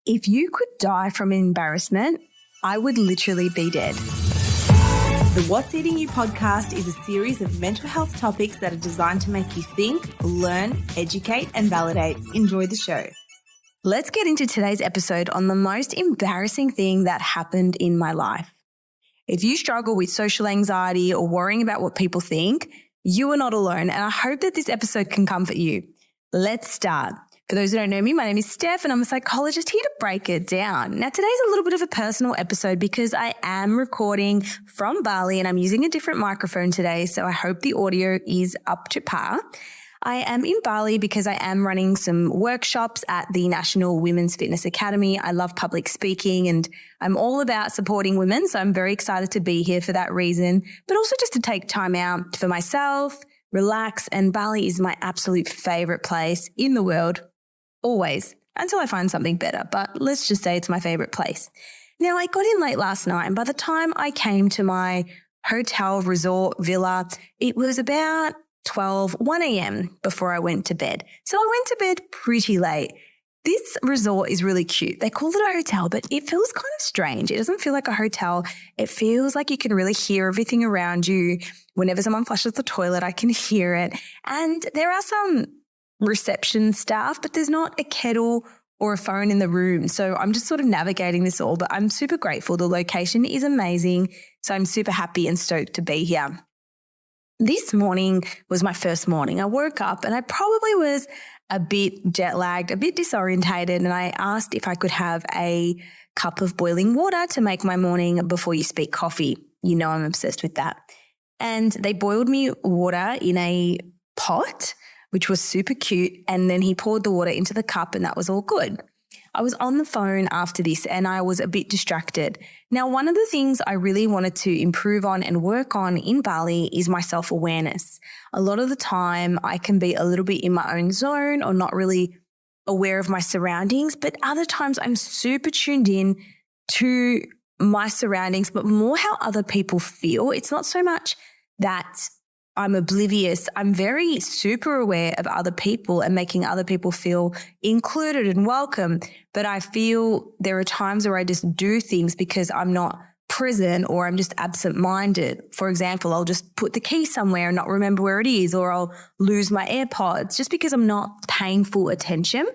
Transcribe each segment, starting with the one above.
If you could die from embarrassment, I would literally be dead. The What's Eating You podcast is a series of mental health topics that are designed to make you think, learn, educate, and validate. Enjoy the show. Let's get into today's episode on the most embarrassing thing that happened in my life. If you struggle with social anxiety or worrying about what people think, you are not alone, and I hope that this episode can comfort you. Let's start. For those who don't know me, my name is Steph and I'm a psychologist here to break it down. Now, today's a little bit of a personal episode because I am recording from Bali and I'm using a different microphone today, so I hope the audio is up to par. I am in Bali because I am running some workshops at the National Women's Fitness Academy. I love public speaking and I'm all about supporting women, so I'm very excited to be here for that reason, but also just to take time out for myself, relax, and Bali is my absolute favorite place in the world. Always, until I find something better, but let's just say it's my favorite place. Now, I got in late last night, and by the time I came to my hotel resort villa, it was about 1 a.m. before I went to bed. So I went to bed pretty late. This resort is really cute. They call it a hotel, but it feels kind of strange. It doesn't feel like a hotel. It feels like you can really hear everything around you. Whenever someone flushes the toilet, I can hear it. And there are some reception staff, but there's not a kettle or a phone in the room. So I'm just sort of navigating this all, but I'm super grateful. The location is amazing. So I'm super happy and stoked to be here. This morning was my first morning. I woke up and I probably was a bit jet lagged, a bit disorientated. And I asked if I could have a cup of boiling water to make my morning before you speak coffee. You know, I'm obsessed with that. And they boiled me water in a pot, which was super cute. And then he poured the water into the cup and that was all good. I was on the phone after this and I was a bit distracted. Now, one of the things I really wanted to improve on and work on in Bali is my self-awareness. A lot of the time I can be a little bit in my own zone or not really aware of my surroundings, but other times I'm super tuned in to my surroundings, but more how other people feel. It's not so much that I'm oblivious. I'm very super aware of other people and making other people feel included and welcome. But I feel there are times where I just do things because I'm not present or I'm just absent-minded. For example, I'll just put the key somewhere and not remember where it is, or I'll lose my AirPods just because I'm not paying full attention.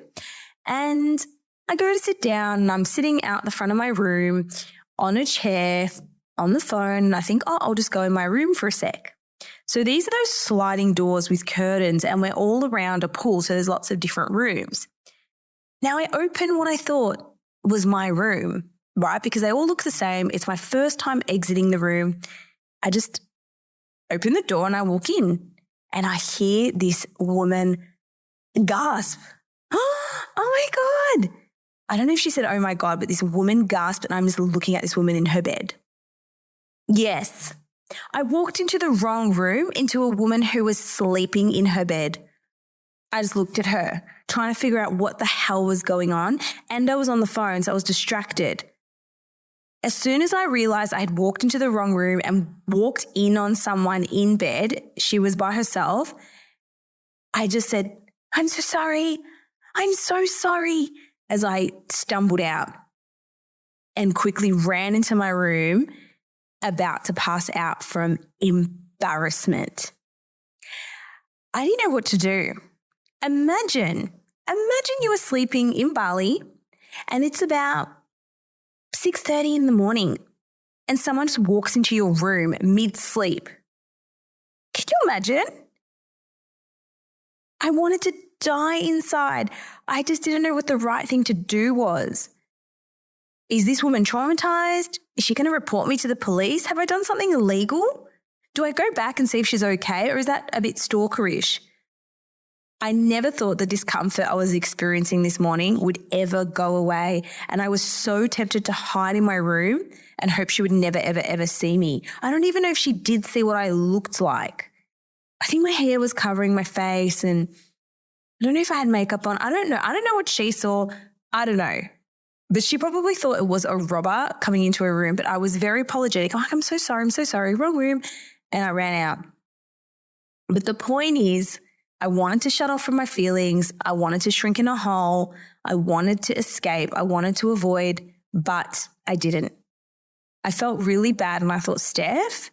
And I go to sit down and I'm sitting out the front of my room on a chair on the phone and I think, I'll just go in my room for a sec. So these are those sliding doors with curtains and we're all around a pool, so there's lots of different rooms. Now I open what I thought was my room, right? Because they all look the same. It's my first time exiting the room. I just open the door and I walk in and I hear this woman gasp. Oh my God. I don't know if she said, oh my God, but this woman gasped and I'm just looking at this woman in her bed. Yes. I walked into the wrong room, into a woman who was sleeping in her bed. I just looked at her, trying to figure out what the hell was going on, and I was on the phone, so I was distracted. As soon as I realized I had walked into the wrong room and walked in on someone in bed, she was by herself, I just said, I'm so sorry. I'm so sorry, as I stumbled out and quickly ran into my room, about to pass out from embarrassment. I didn't know what to do. Imagine you were sleeping in Bali and it's about 6:30 in the morning and someone just walks into your room mid-sleep. Can you imagine? I wanted to die inside. I just didn't know what the right thing to do was. Is this woman traumatized? Is she going to report me to the police? Have I done something illegal? Do I go back and see if she's okay, or is that a bit stalkerish? I never thought the discomfort I was experiencing this morning would ever go away, and I was so tempted to hide in my room and hope she would never, ever, ever see me. I don't even know if she did see what I looked like. I think my hair was covering my face and I don't know if I had makeup on. I don't know. I don't know what she saw. I don't know. But she probably thought it was a robber coming into her room, but I was very apologetic. I'm like, I'm so sorry, wrong room. And I ran out. But the point is, I wanted to shut off from my feelings. I wanted to shrink in a hole. I wanted to escape. I wanted to avoid, but I didn't. I felt really bad and I thought, Steph,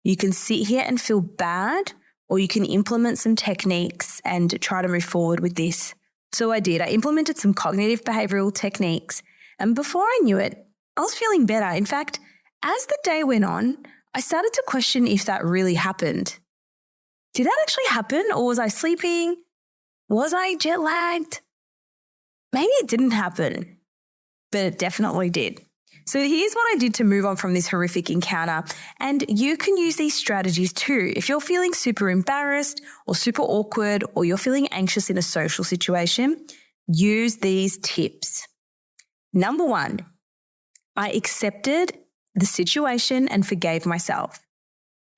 you can sit here and feel bad, or you can implement some techniques and try to move forward with this. So I did. I implemented some cognitive behavioral techniques. And before I knew it, I was feeling better. In fact, as the day went on, I started to question if that really happened. Did that actually happen, or was I sleeping? Was I jet lagged? Maybe it didn't happen, but it definitely did. So here's what I did to move on from this horrific encounter. And you can use these strategies too. If you're feeling super embarrassed or super awkward, or you're feeling anxious in a social situation, use these tips. Number 1, I accepted the situation and forgave myself.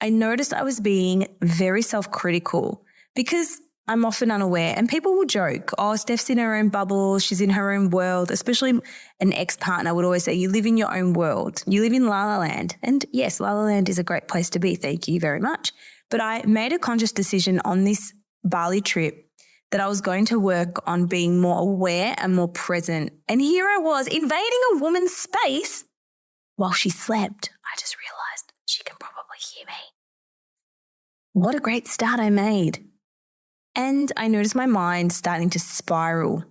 I noticed I was being very self-critical because I'm often unaware, and people will joke, oh, Steph's in her own bubble, she's in her own world, especially an ex-partner would always say, you live in your own world, you live in La La Land. And yes, La La Land is a great place to be, thank you very much. But I made a conscious decision on this Bali trip that I was going to work on being more aware and more present. And here I was invading a woman's space while she slept. I just realized she can probably hear me. What a great start I made. And I noticed my mind starting to spiral.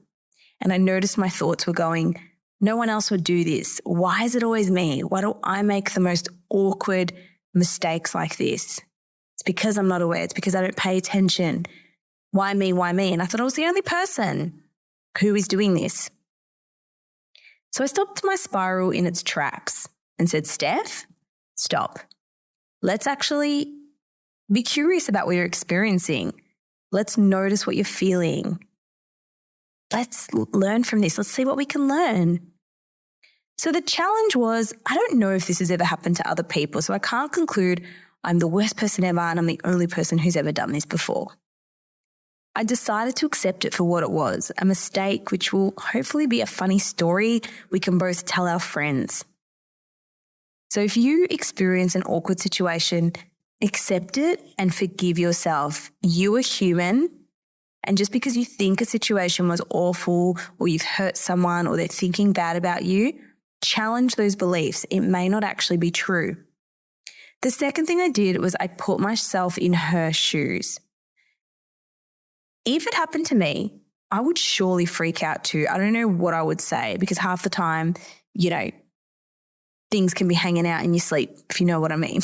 And I noticed my thoughts were going, no one else would do this. Why is it always me? Why do I make the most awkward mistakes like this? It's because I'm not aware. It's because I don't pay attention. Why me? Why me? And I thought I was the only person who is doing this. So I stopped my spiral in its tracks and said, Steph, stop. Let's actually be curious about what you're experiencing. Let's notice what you're feeling. Let's learn from this. Let's see what we can learn. So the challenge was, I don't know if this has ever happened to other people, so I can't conclude I'm the worst person ever and I'm the only person who's ever done this before. I decided to accept it for what it was, a mistake which will hopefully be a funny story we can both tell our friends. So if you experience an awkward situation, accept it and forgive yourself. You are human. And just because you think a situation was awful, or you've hurt someone, or they're thinking bad about you, challenge those beliefs. It may not actually be true. The second thing I did was I put myself in her shoes. If it happened to me, I would surely freak out too. I don't know what I would say, because half the time, things can be hanging out in your sleep, if you know what I mean.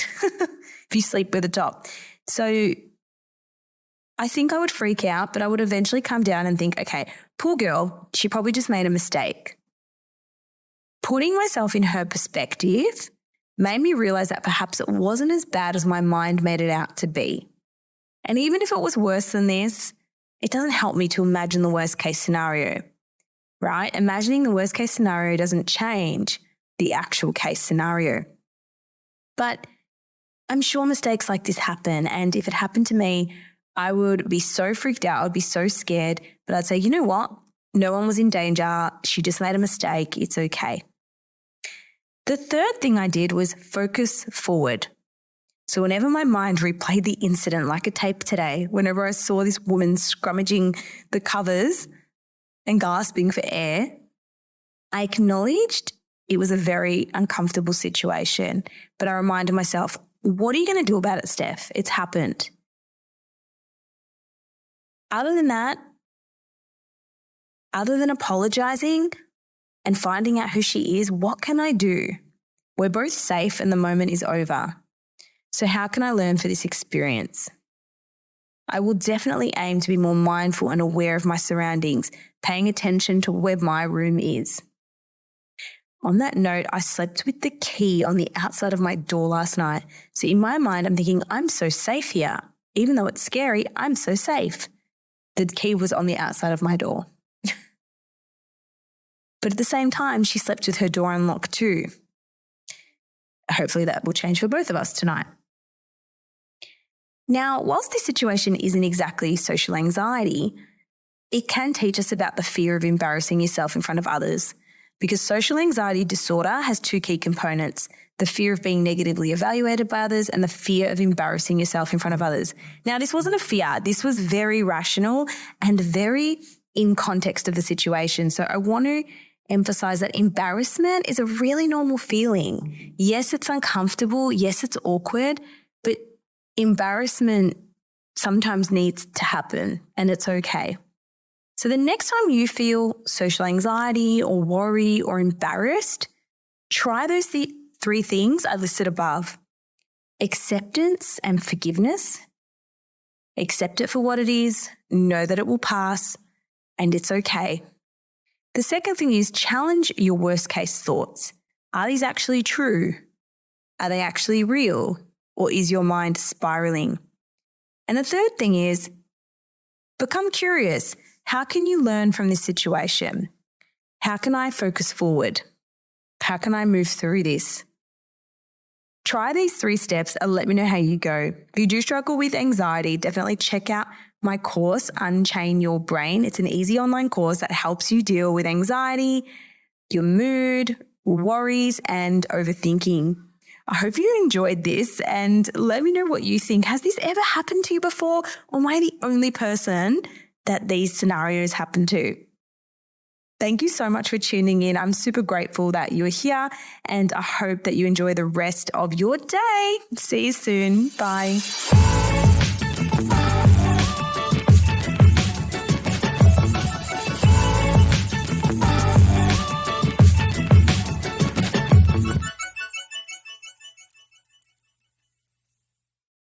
If you sleep with a top. So I think I would freak out, but I would eventually come down and think, okay, poor girl, she probably just made a mistake. Putting myself in her perspective made me realize that perhaps it wasn't as bad as my mind made it out to be. And even if it was worse than this, it doesn't help me to imagine the worst case scenario, right? Imagining the worst case scenario doesn't change the actual case scenario. But I'm sure mistakes like this happen. And if it happened to me, I would be so freaked out. I'd be so scared. But I'd say, you know what? No one was in danger. She just made a mistake. It's okay. The third thing I did was focus forward. So whenever my mind replayed the incident like a tape today, whenever I saw this woman scrummaging the covers and gasping for air, I acknowledged it was a very uncomfortable situation. But I reminded myself, what are you going to do about it, Steph? It's happened. Other than that, other than apologizing and finding out who she is, what can I do? We're both safe and the moment is over. So how can I learn for this experience? I will definitely aim to be more mindful and aware of my surroundings, paying attention to where my room is. On that note, I slept with the key on the outside of my door last night. So in my mind, I'm thinking, I'm so safe here. Even though it's scary, I'm so safe. The key was on the outside of my door. But at the same time, she slept with her door unlocked too. Hopefully that will change for both of us tonight. Now, whilst this situation isn't exactly social anxiety, it can teach us about the fear of embarrassing yourself in front of others, because social anxiety disorder has two key components, the fear of being negatively evaluated by others, and the fear of embarrassing yourself in front of others. Now, this wasn't a fear. This was very rational and very in context of the situation. So I want to emphasize that embarrassment is a really normal feeling. Yes, it's uncomfortable. Yes, it's awkward, but embarrassment sometimes needs to happen and it's okay. So the next time you feel social anxiety or worry or embarrassed, try those three things I listed above. Acceptance and forgiveness. Accept it for what it is, know that it will pass, and it's okay. The second thing is challenge your worst case thoughts. Are these actually true? Are they actually real? Or is your mind spiraling? And the third thing is become curious. How can you learn from this situation? How can I focus forward? How can I move through this? Try these 3 steps and let me know how you go. If you do struggle with anxiety, definitely check out my course, Unchain Your Brain. It's an easy online course that helps you deal with anxiety, your mood, worries, and overthinking. I hope you enjoyed this and let me know what you think. Has this ever happened to you before, or am I the only person that these scenarios happen to? Thank you so much for tuning in. I'm super grateful that you're here and I hope that you enjoy the rest of your day. See you soon. Bye.